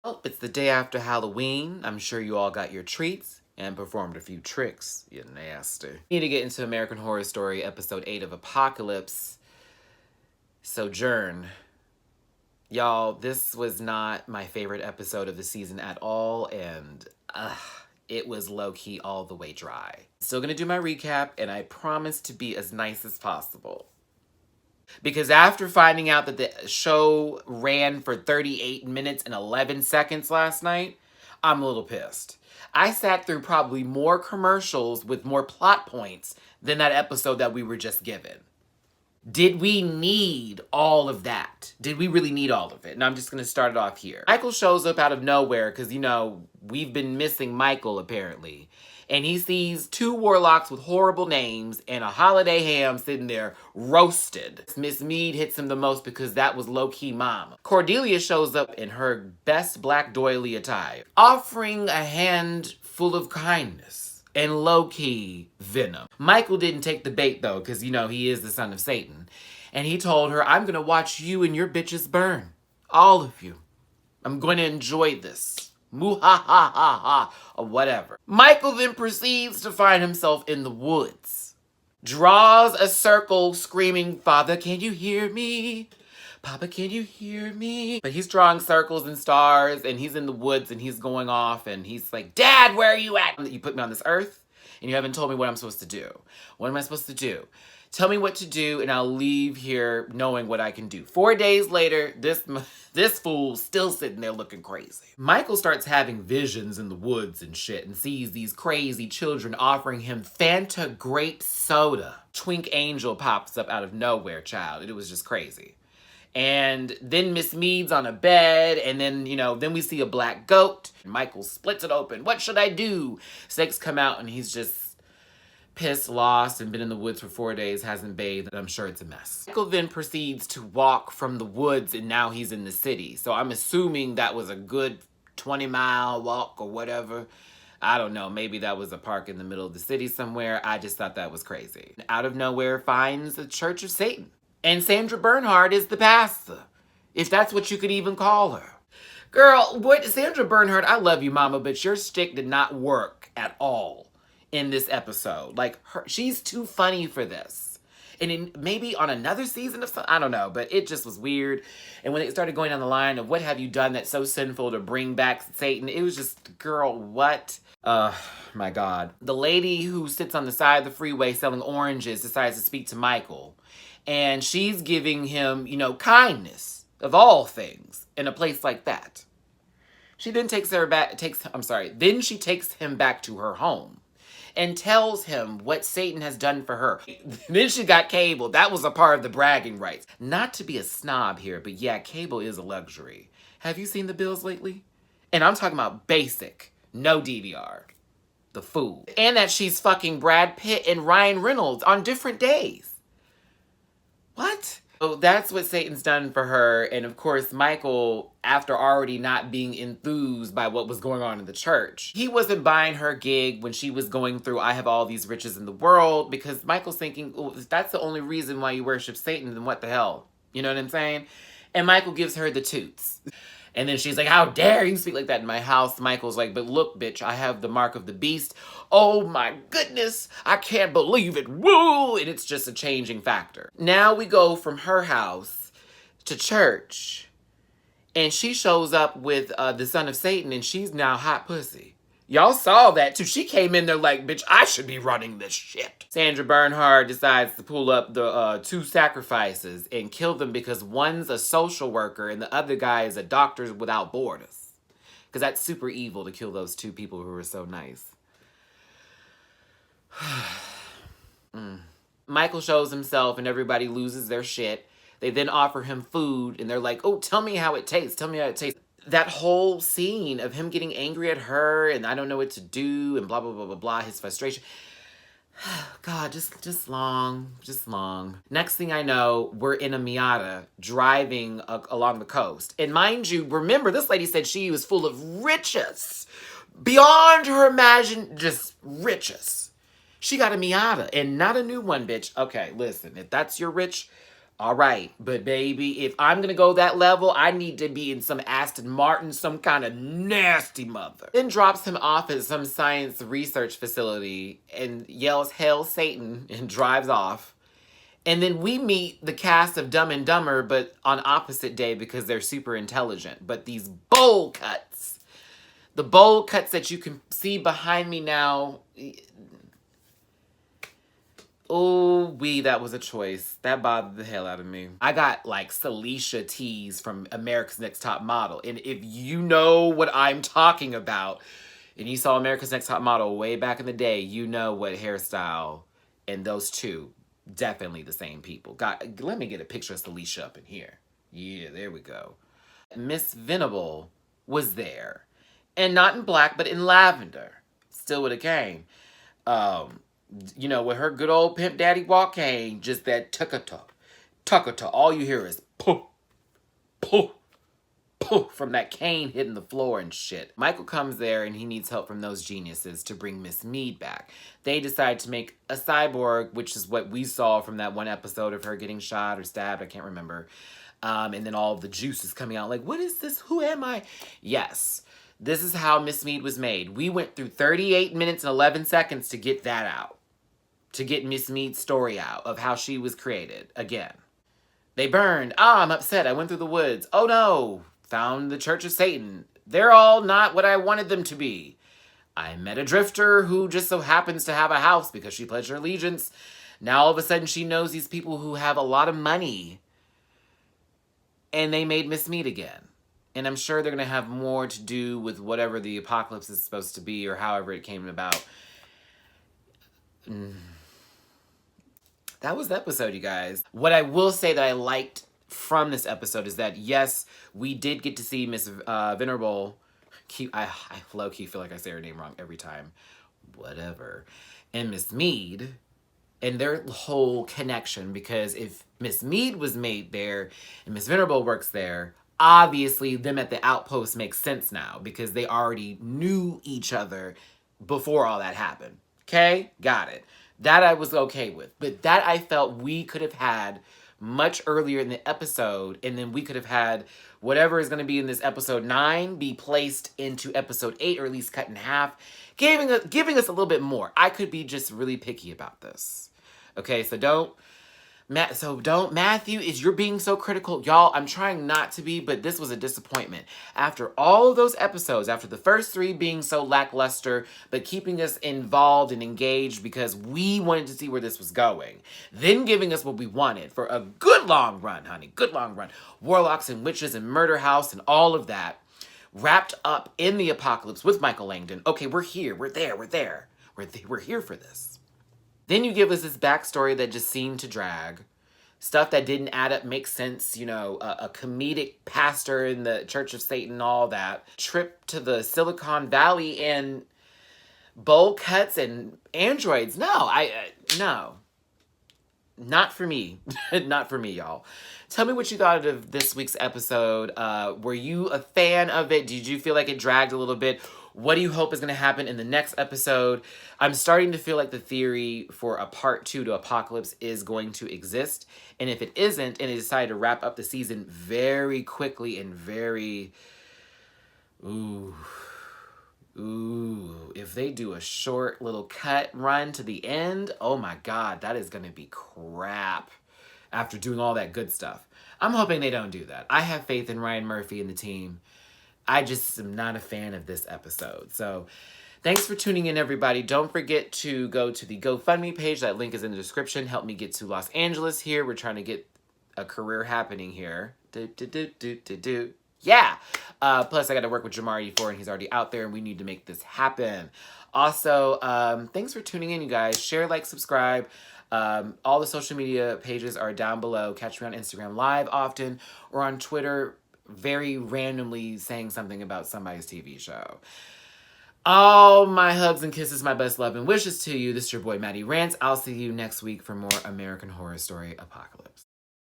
Well, it's the day after Halloween. I'm sure you all got your treats and performed a few tricks, you nasty. We need to get into American Horror Story episode 8 of Apocalypse, Sojourn. Y'all, this was not my favorite episode of the season at all, and it was low-key all the way dry. Still gonna do my recap, and I promise to be as nice as possible. Because after finding out that the show ran for 38 minutes and 11 seconds last night, I'm a little pissed. I sat through probably more commercials with more plot points than that episode that we were just given. Did we need all of that? Did we really need all of it? And I'm just going to start it off here. Michael shows up out of nowhere because, we've been missing Michael apparently. And he sees two warlocks with horrible names and a holiday ham sitting there roasted. Miss Mead hits him the most because that was low-key mama. Cordelia shows up in her best black doily attire, offering a hand full of kindness and low-key venom. Michael didn't take the bait though, because he is the son of Satan. And he told her, I'm gonna watch you and your bitches burn. All of you. I'm gonna enjoy this. Moo-ha-ha-ha-ha, or whatever. Michael then proceeds to find himself in the woods. Draws a circle screaming, Father, can you hear me? Papa, can you hear me? But he's drawing circles and stars, and he's in the woods, and he's going off, and he's like, Dad, where are you at? You put me on this earth, and you haven't told me what I'm supposed to do. What am I supposed to do? Tell me what to do, and I'll leave here knowing what I can do. 4 days later, this fool's still sitting there looking crazy. Michael starts having visions in the woods and shit and sees these crazy children offering him Fanta grape soda. Twink Angel pops up out of nowhere, child. It was just crazy. And then Miss Mead's on a bed, and then, then we see a black goat. Michael splits it open. What should I do? Snakes come out, and he's just pissed, lost, and been in the woods for 4 days, hasn't bathed, and I'm sure it's a mess. Michael then proceeds to walk from the woods, and now he's in the city. So I'm assuming that was a good 20-mile walk or whatever. I don't know, maybe that was a park in the middle of the city somewhere. I just thought that was crazy. Out of nowhere finds the Church of Satan. And Sandra Bernhard is the pastor, if that's what you could even call her. Girl, Sandra Bernhard, I love you, mama, but your stick did not work at all in this episode. Like, she's too funny for this. And maybe on another season of something, I don't know, but it just was weird. And when it started going down the line of what have you done that's so sinful to bring back Satan, it was just, girl, what? My God. The lady who sits on the side of the freeway selling oranges decides to speak to Michael. And she's giving him, kindness of all things in a place like that. She then takes him back to her home and tells him what Satan has done for her. Then she got cable. That was a part of the bragging rights. Not to be a snob here, but yeah, cable is a luxury. Have you seen the bills lately? And I'm talking about basic, no DVR. The fool. And that she's fucking Brad Pitt and Ryan Reynolds on different days. What? So that's what Satan's done for her. And of course, Michael, after already not being enthused by what was going on in the church, he wasn't buying her gig when she was going through, I have all these riches in the world, because Michael's thinking, oh, if that's the only reason why you worship Satan, then what the hell? You know what I'm saying? And Michael gives her the toots. And then she's like, how dare you speak like that in my house? Michael's like, but look, bitch, I have the mark of the beast. Oh my goodness, I can't believe it. Woo! And it's just a changing factor. Now we go from her house to church. And she shows up with the son of Satan, and she's now hot pussy. Y'all saw that too. She came in there like, bitch, I should be running this shit. Sandra Bernhard decides to pull up the 2 sacrifices and kill them because one's a social worker and the other guy is a Doctors Without Borders. Because that's super evil to kill those 2 people who were so nice. Michael shows himself and everybody loses their shit. They then offer him food and they're like, oh, tell me how it tastes. Tell me how it tastes. That whole scene of him getting angry at her and I don't know what to do and blah, blah, blah, blah, blah, his frustration. God, just long. Next thing I know, we're in a Miata driving along the coast. And mind you, remember, this lady said she was full of riches. Beyond her imagine, just riches. She got a Miata and not a new one, bitch. Okay, listen, if that's your rich, All right, but baby, if I'm gonna go that level, I need to be in some Aston Martin, some kind of nasty mother. Then drops him off at some science research facility and yells, "Hail Satan," and drives off. And then we meet the cast of Dumb and Dumber, but on opposite day because they're super intelligent. But these bold cuts, the bold cuts that you can see behind me now, oh, that was a choice. That bothered the hell out of me. I got like Celicia tees from America's Next Top Model. And if you know what I'm talking about, and you saw America's Next Top Model way back in the day, you know what hairstyle, and those two, definitely the same people. God, let me get a picture of Celicia up in here. Yeah, there we go. Miss Venable was there. And not in black, but in lavender. Still would have came. You know, with her good old pimp daddy walk came, just that tuck-a-tuck. All you hear is poof, poof, poof from that cane hitting the floor and shit. Michael comes there and he needs help from those geniuses to bring Miss Mead back. They decide to make a cyborg, which is what we saw from that one episode of her getting shot or stabbed, I can't remember. And then all of the juice is coming out like, what is this? Who am I? Yes. This is how Miss Mead was made. We went through 38 minutes and 11 seconds to get that out. To get Miss Mead's story out of how she was created again. They burned. I'm upset. I went through the woods. Oh no. Found the Church of Satan. They're all not what I wanted them to be. I met a drifter who just so happens to have a house because she pledged her allegiance. Now all of a sudden she knows these people who have a lot of money. And they made Miss Mead again. And I'm sure they're going to have more to do with whatever the apocalypse is supposed to be or however it came about. That was the episode, you guys. What I will say that I liked from this episode is that, yes, we did get to see Miss Venerable. I low-key feel like I say her name wrong every time. Whatever. And Miss Mead and their whole connection, because if Miss Mead was made there and Miss Venerable works there, obviously them at the outpost makes sense now because they already knew each other before all that happened. Okay? Got it. That I was okay with. But that I felt we could have had much earlier in the episode, and then we could have had whatever is going to be in this episode 9 be placed into episode 8, or at least cut in half, giving us a little bit more. I could be just really picky about this. Okay, so don't, Matthew, you're being so critical. Y'all, I'm trying not to be, but this was a disappointment. After all of those episodes, after the first 3 being so lackluster, but keeping us involved and engaged because we wanted to see where this was going, then giving us what we wanted for a good long run, honey, good long run. Warlocks and witches and murder house and all of that, wrapped up in the apocalypse with Michael Langdon. Okay, we're here, we're there. We're here for this. Then you give us this backstory that just seemed to drag. Stuff that didn't add up, make sense, you know, a comedic pastor in the Church of Satan, all that. Trip to the Silicon Valley and bowl cuts and androids. No. Not for me. Not for me, y'all. Tell me what you thought of this week's episode. Were you a fan of it? Did you feel like it dragged a little bit? What do you hope is going to happen in the next episode? I'm starting to feel like the theory for a part 2 to Apocalypse is going to exist. And if it isn't, and they decide to wrap up the season very quickly and very... if they do a short little cut run to the end, oh my God, that is going to be crap after doing all that good stuff. I'm hoping they don't do that. I have faith in Ryan Murphy and the team. I just am not a fan of this episode. So thanks for tuning in, everybody. Don't forget to go to the GoFundMe page. That link is in the description. Help me get to Los Angeles here. We're trying to get a career happening here. Yeah. Plus, I got to work with Jamar E4, and he's already out there, and we need to make this happen. Also, thanks for tuning in, you guys. Share, like, subscribe. All the social media pages are down below. Catch me on Instagram Live often, or on Twitter, very randomly saying something about somebody's TV show. All my hugs and kisses, my best love and wishes to you. This is your boy, Matty Rants. I'll see you next week for more American Horror Story Apocalypse.